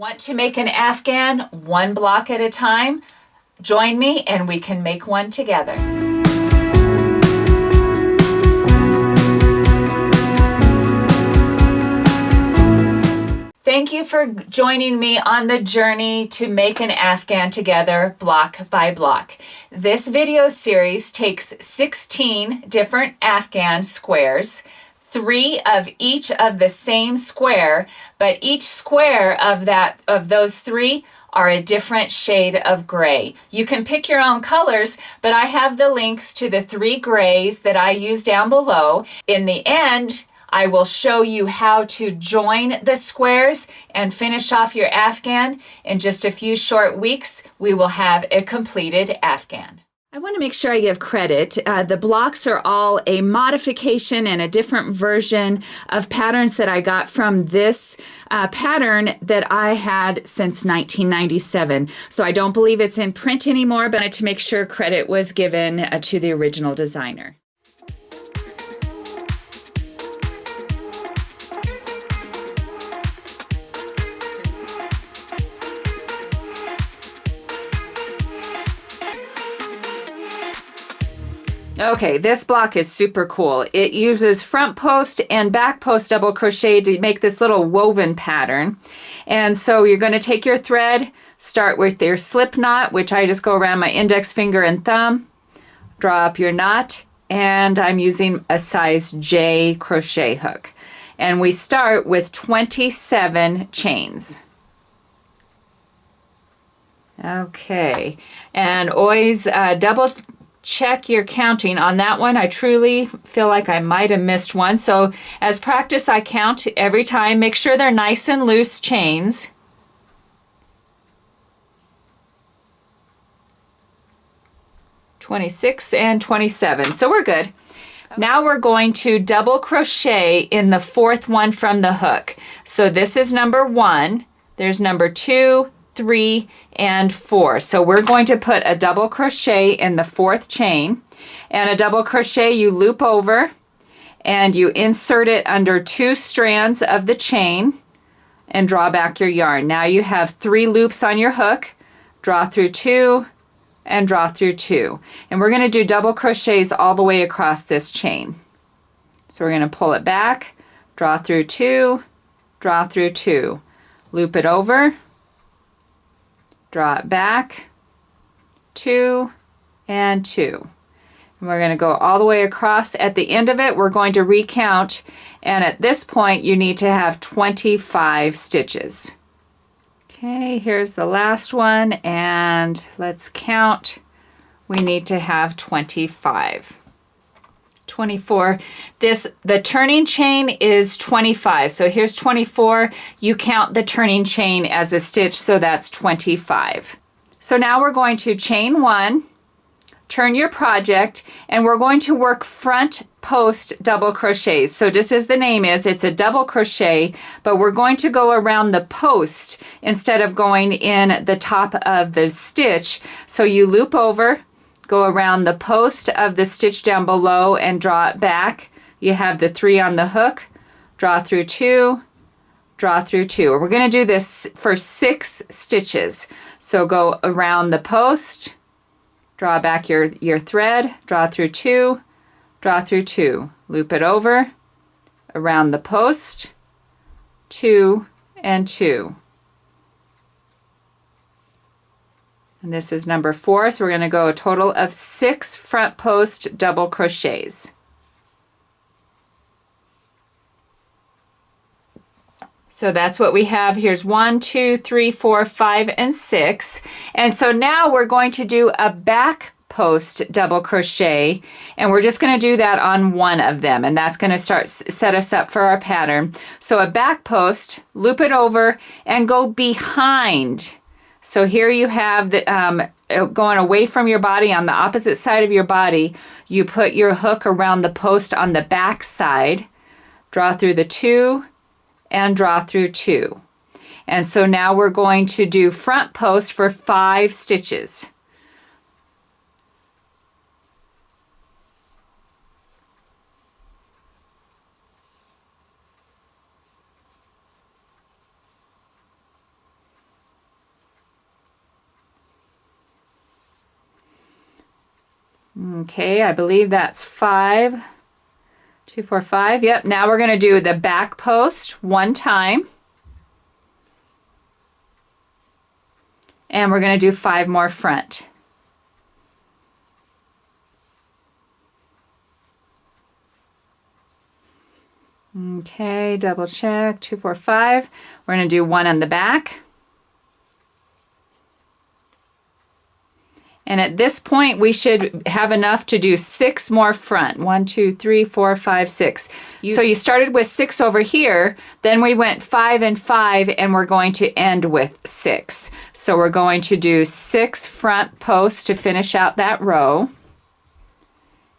Want to make an Afghan one block at a time? Join me and we can make one together. Thank you for joining me on the journey to make an Afghan together block by block. This video series takes 16 different Afghan squares, 3 of each of the same square, but each square of those 3 are a different shade of gray. You can pick your own colors, but I have the links to the 3 grays that I use down below. In the end, I will show you how to join the squares and finish off your Afghan. In just a few short weeks, we will have a completed Afghan. I want to make sure I give credit. The blocks are all a modification and a different version of patterns that I got from this pattern that I had since 1997. So I don't believe it's in print anymore, but I had to make sure credit was given to the original designer. Okay, this block is super cool. It uses front post and back post double crochet to make this little woven pattern. And so you're going to take your thread, start with your slip knot, which I just go around my index finger and thumb, draw up your knot, and I'm using a size J crochet hook. And we start with 27 chains. Okay, and always double check your counting on that one. I truly feel like I might have missed one. So as practice, I count every time. Make sure they're nice and loose chains. (26) and 27. So we're good. Now we're going to double crochet in the 4th one from the hook. So this is number 1. There's number 2, 3, and 4. So we're going to put a double crochet in the 4th chain, and a double crochet you loop over and you insert it under 2 strands of the chain and draw back your yarn. Now you have 3 loops on your hook. Draw through 2 and draw through 2. And we're going to do double crochets all the way across this chain. So we're going to pull it back, draw through 2, draw through 2, loop it over, draw it back, 2 and 2. And we're going to go all the way across. At the end of it, we're going to recount, and at this point you need to have 25 stitches. Okay, here's the last one, and let's count. We need to have 25. 24. The turning chain is 25. So here's 24. You count the turning chain as a stitch, so that's 25. So now we're going to chain 1, turn your project, and we're going to work front post double crochets. So just as the name is, it's a double crochet, but we're going to go around the post instead of going in the top of the stitch. So you loop over, go around the post of the stitch down below and draw it back. You have the 3 on the hook, draw through 2, draw through 2. We're going to do this for 6 stitches. So go around the post, draw back your thread, draw through 2, draw through 2, loop it over, around the post, 2 and 2. And this is number 4, so we're going to go a total of 6 front post double crochets. So that's what we have. Here's 1, 2, 3, 4, 5, and 6. And so now we're going to do a back post double crochet, and we're just going to do that on one of them, and that's going to set us up for our pattern. So a back post, loop it over, and go behind. So here you have the going away from your body on the opposite side of your body. You put your hook around the post on the back side, draw through the 2 and draw through 2. And so now we're going to do front post for 5 stitches. Okay, I believe that's 5, 2, 4, 5. Yep, now we're going to do the back post one time. And we're going to do 5 more front. Okay, double check, 2, 4, 5. We're going to do 1 on the back. And at this point, we should have enough to do 6 more front. 1, 2, 3, 4, 5, 6. So you started with 6 over here, then we went 5 and 5, and we're going to end with 6. So we're going to do 6 front posts to finish out that row.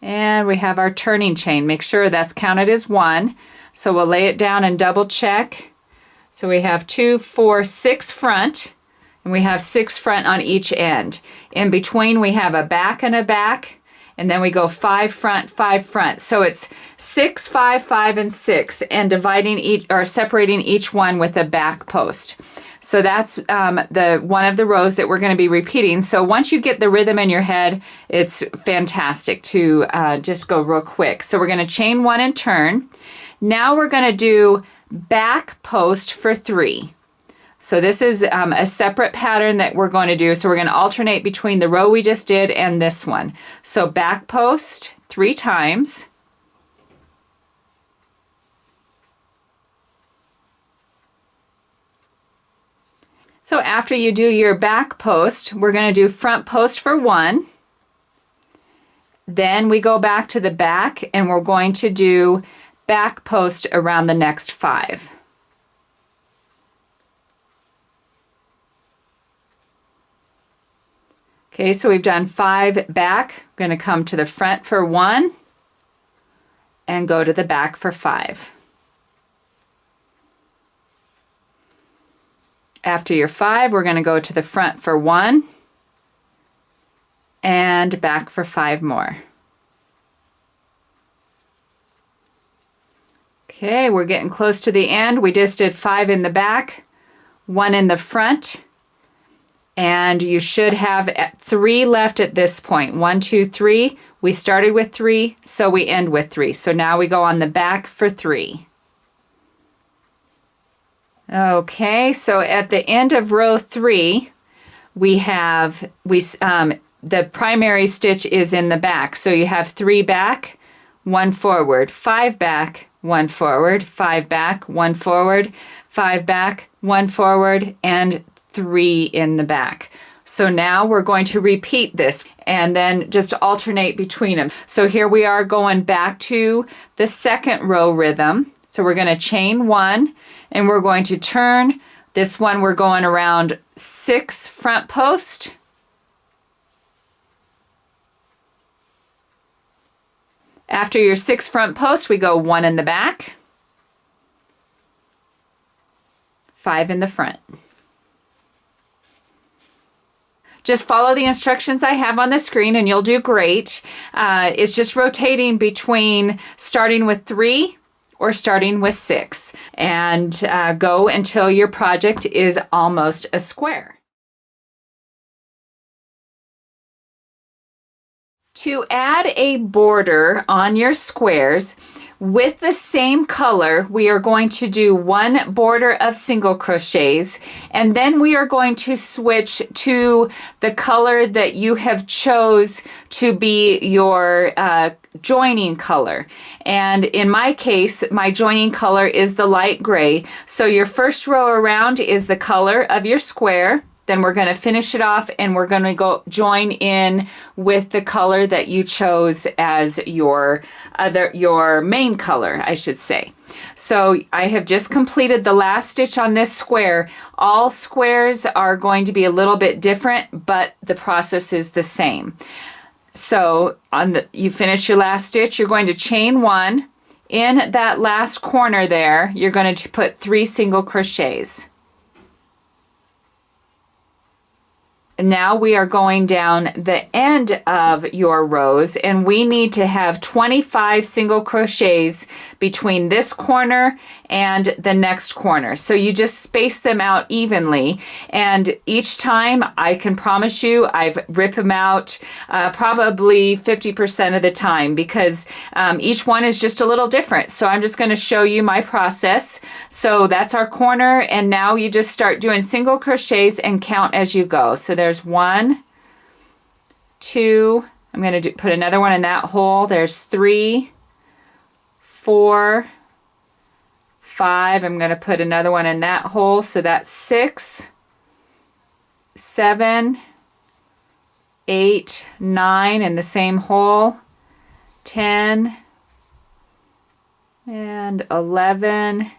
And we have our turning chain. Make sure that's counted as 1. So we'll lay it down and double check. So we have 2, 4, 6 front, and we have 6 front on each end. In between we have a back and a back, and then we go 5 front, 5 front. So it's 6, 5, 5, and 6, and dividing each or separating each one with a back post. So that's the one of the rows that we're going to be repeating. So once you get the rhythm in your head, it's fantastic to just go real quick. So we're going to chain 1 and turn. Now we're going to do back post for 3. So this is a separate pattern that we're going to do. So we're going to alternate between the row we just did and this one. So back post 3 times. So after you do your back post, we're going to do front post for 1. Then we go back to the back and we're going to do back post around the next 5. Okay, so we've done 5 back. We're going to come to the front for 1 and go to the back for 5. After your 5, we're going to go to the front for 1 and back for 5 more. Okay, we're getting close to the end. We just did 5 in the back, 1 in the front, and you should have 3 left at this point. 1, 2, 3. We started with 3, so we end with 3. So now we go on the back for 3. Okay, so at the end of row 3, we have the primary stitch is in the back. So you have 3 back, 1 forward, 5 back, 1 forward, 5 back, 1 forward, 5 back, 1 forward, and 3 in the back. So now we're going to repeat this and then just alternate between them. So here we are going back to the second row rhythm. So we're going to chain 1 and we're going to turn. This one we're going around 6 front post. After your 6 front post, we go 1 in the back, 5 in the front. Just follow the instructions I have on the screen and you'll do great. It's just rotating between starting with 3 or starting with 6, and go until your project is almost a square. To add a border on your squares with the same color, we are going to do 1 border of single crochets, and then we are going to switch to the color that you have chose to be your joining color. And in my case, my joining color is the light gray. So your first row around is the color of your square. Then we're going to finish it off and we're going to go join in with the color that you chose as your main color, I should say. So I have just completed the last stitch on this square. All squares are going to be a little bit different, but the process is the same. So you finish your last stitch, you're going to chain 1. In that last corner there, you're going to put 3 single crochets. now we are going down the end of your rows, and we need to have 25 single crochets between this corner and the next corner. So you just space them out evenly, and each time I can promise you I've ripped them out probably 50% of the time, because each one is just a little different. So I'm just going to show you my process. So that's our corner, and now you just start doing single crochets and count as you go. So there's 1, 2, I'm going to put another one in that hole. There's 3, 4, 5. I'm going to put another one in that hole. So that's 6, 7, 8, 9 in the same hole, 10, and 11,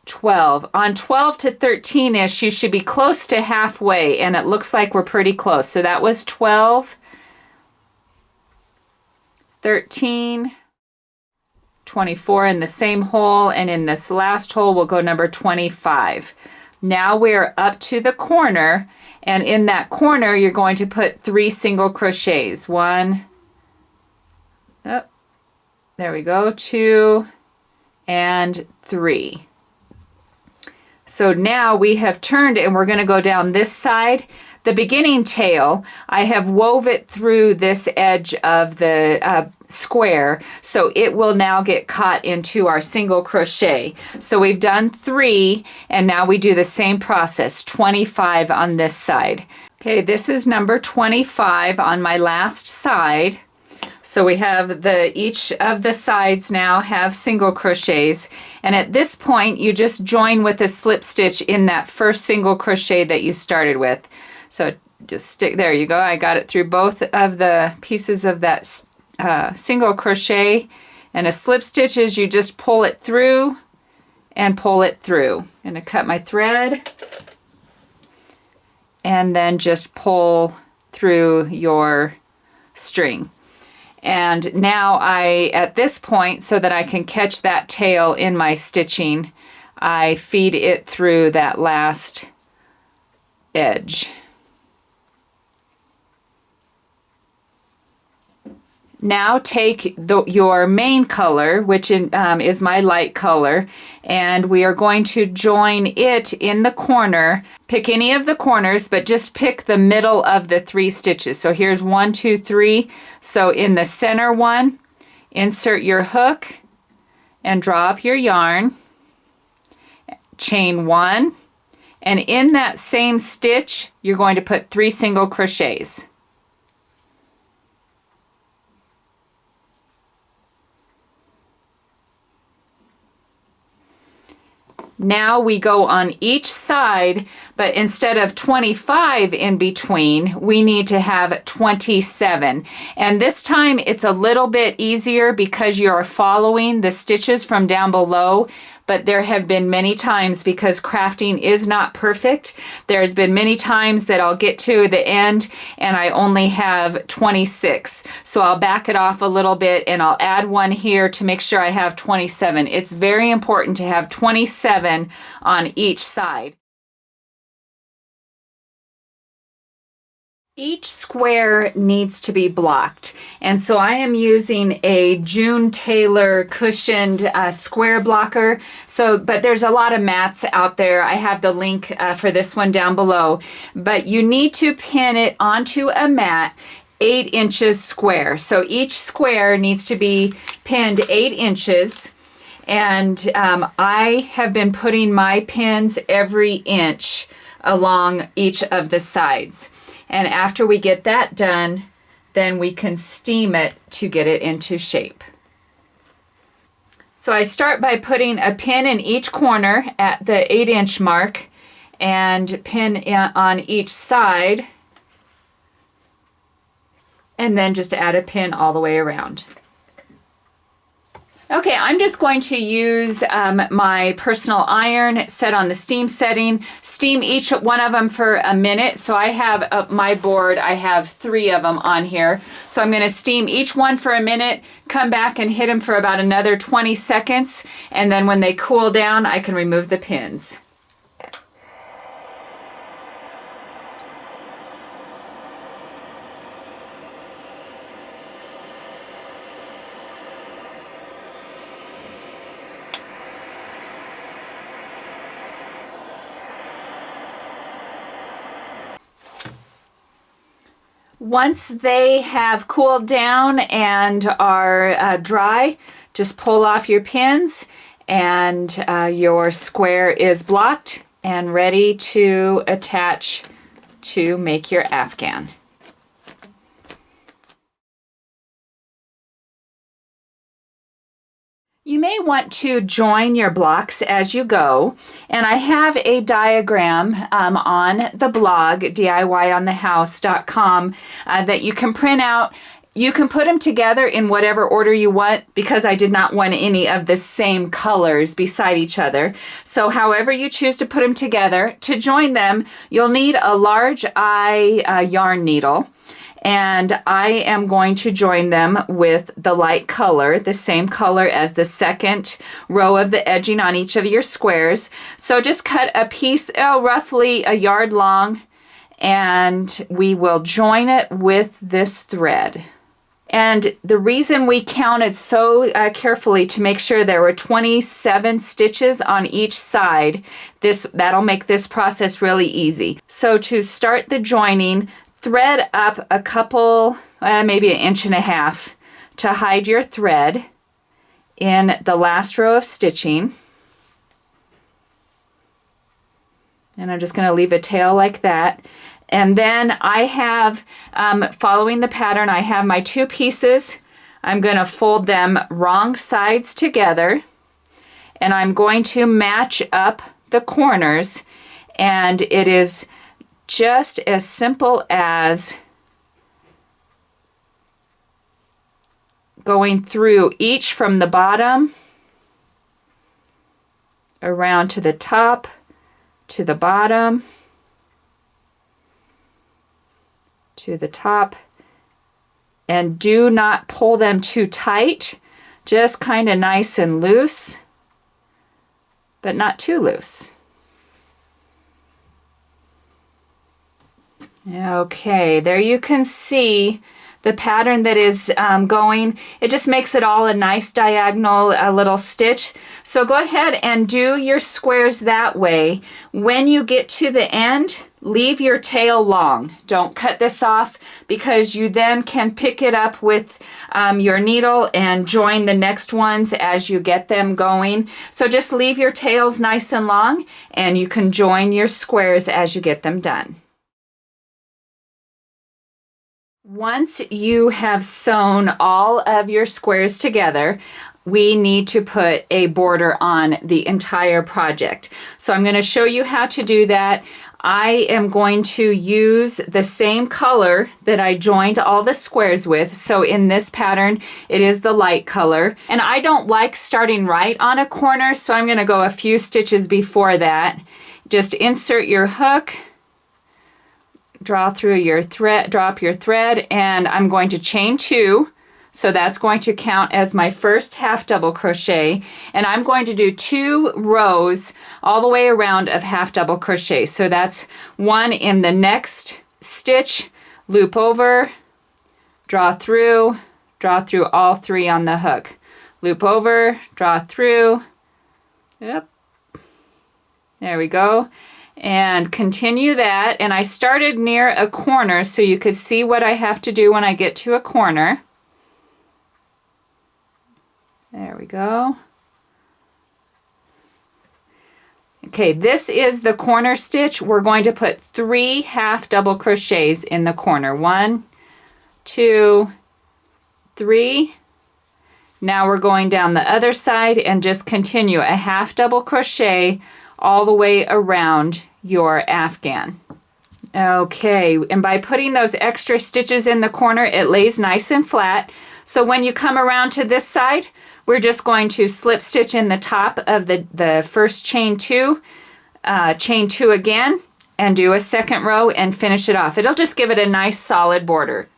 12. On 12 to 13-ish, you should be close to halfway, and it looks like we're pretty close. So that was 12, 13, 24 in the same hole, and in this last hole we'll go number 25. Now we're up to the corner, and in that corner you're going to put 3 single crochets. 1, oh, there we go, 2, and 3. So now we have turned, and we're going to go down this side. The beginning tail, I have wove it through this edge of the square, so it will now get caught into our single crochet. So we've done 3, and now we do the same process, 25 on this side. Okay, this is number 25 on my last side. So we have each of the sides now have single crochets, and at this point you just join with a slip stitch in that first single crochet that you started with. So just stick, there you go, I got it through both of the pieces of that single crochet, and a slip stitch is you just pull it through and pull it through. I'm going to cut my thread and then just pull through your string. And now at this point, so that I can catch that tail in my stitching, I feed it through that last edge. Now take your main color, which is my light color, and we are going to join it in the corner. Pick any of the corners, but just pick the middle of the 3 stitches. So here's 1, 2, 3. So in the center one, insert your hook and draw up your yarn. Chain 1, and in that same stitch, you're going to put 3 single crochets. Now we go on each side, but instead of 25 in between, we need to have 27. And this time it's a little bit easier because you're following the stitches from down below. But there have been many times, because crafting is not perfect, there's been many times that I'll get to the end and I only have 26. So I'll back it off a little bit and I'll add one here to make sure I have 27. It's very important to have 27 on each side. Each square needs to be blocked, and so I am using a June Taylor cushioned square blocker. But there's a lot of mats out there. I have the link for this one down below, but you need to pin it onto a mat 8 inches square. So each square needs to be pinned 8 inches, and I have been putting my pins every inch along each of the sides. And after we get that done, then we can steam it to get it into shape. So I start by putting a pin in each corner at the 8-inch mark and pin on each side, and then just add a pin all the way around. Okay, I'm just going to use my personal iron set on the steam setting. Steam each one of them for a minute. So I have my board, I have 3 of them on here. So I'm going to steam each one for a minute, come back and hit them for about another 20 seconds. And then when they cool down, I can remove the pins. Once they have cooled down and are dry, just pull off your pins and your square is blocked and ready to attach to make your Afghan. You may want to join your blocks as you go, and I have a diagram on the blog, DIYonthehouse.com, that you can print out. You can put them together in whatever order you want because I did not want any of the same colors beside each other. So however you choose to put them together, to join them, you'll need a large eye yarn needle. And I am going to join them with the light color, the same color as the second row of the edging on each of your squares. So just cut a piece, roughly a yard long, and we will join it with this thread. And the reason we counted so carefully to make sure there were 27 stitches on each side, that'll make this process really easy. So to start the joining, thread up a couple, maybe 1.5 inches to hide your thread in the last row of stitching. And I'm just going to leave a tail like that. And then I have, following the pattern, I have my 2 pieces. I'm going to fold them wrong sides together. And I'm going to match up the corners. And it is just as simple as going through each from the bottom around to the top, to the bottom, to the top, and do not pull them too tight, just kind of nice and loose, but not too loose. Okay, there you can see the pattern that is going. It just makes it all a nice diagonal little stitch. So go ahead and do your squares that way. When you get to the end, leave your tail long. Don't cut this off because you then can pick it up with your needle and join the next ones as you get them going. So just leave your tails nice and long and you can join your squares as you get them done. Once you have sewn all of your squares together, we need to put a border on the entire project. So I'm going to show you how to do that. I am going to use the same color that I joined all the squares with. So in this pattern, it is the light color. And I don't like starting right on a corner, so I'm going to go a few stitches before that. Just insert your hook, draw through your thread, drop your thread, and I'm going to chain 2. So that's going to count as my first half double crochet, and I'm going to do 2 rows all the way around of half double crochet. So that's 1 in the next stitch, loop over, draw through all 3 on the hook, loop over, draw through, yep, there we go. And continue that, and I started near a corner so you could see what I have to do when I get to a corner. There we go. Okay, this is the corner stitch. We're going to put 3 half double crochets in the corner. 1, 2, 3. Now we're going down the other side and just continue a half double crochet all the way around your Afghan. Okay, and by putting those extra stitches in the corner, it lays nice and flat. So when you come around to this side, we're just going to slip stitch in the top of the first chain 2 again, and do a second row and finish it off. It'll just give it a nice solid border.